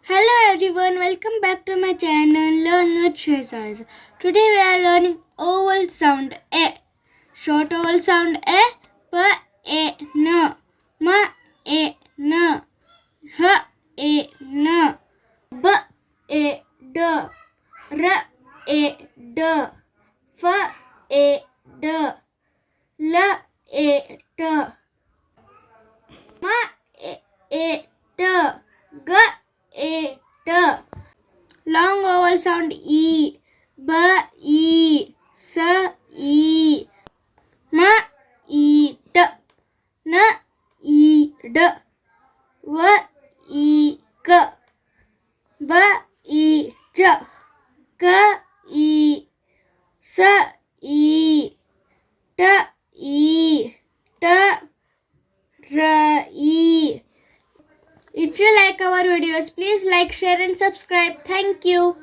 Hello everyone, welcome back to my channel Learn with Shehzaz. Today we are learning vowel sound A. Short vowel sound A, P, A, N, M, A, N, H, A, N, B, A, D, R, A, D, F, A, D, L, A, T, M, A, T, G, A, T. Long vowel sound E, B, E, S, E, M, E, T, N, E, D, V, E, K, B, E, Ch, K, E, S, E, T, E, T, R, E. If you like our videos, please like, share and subscribe. Thank you.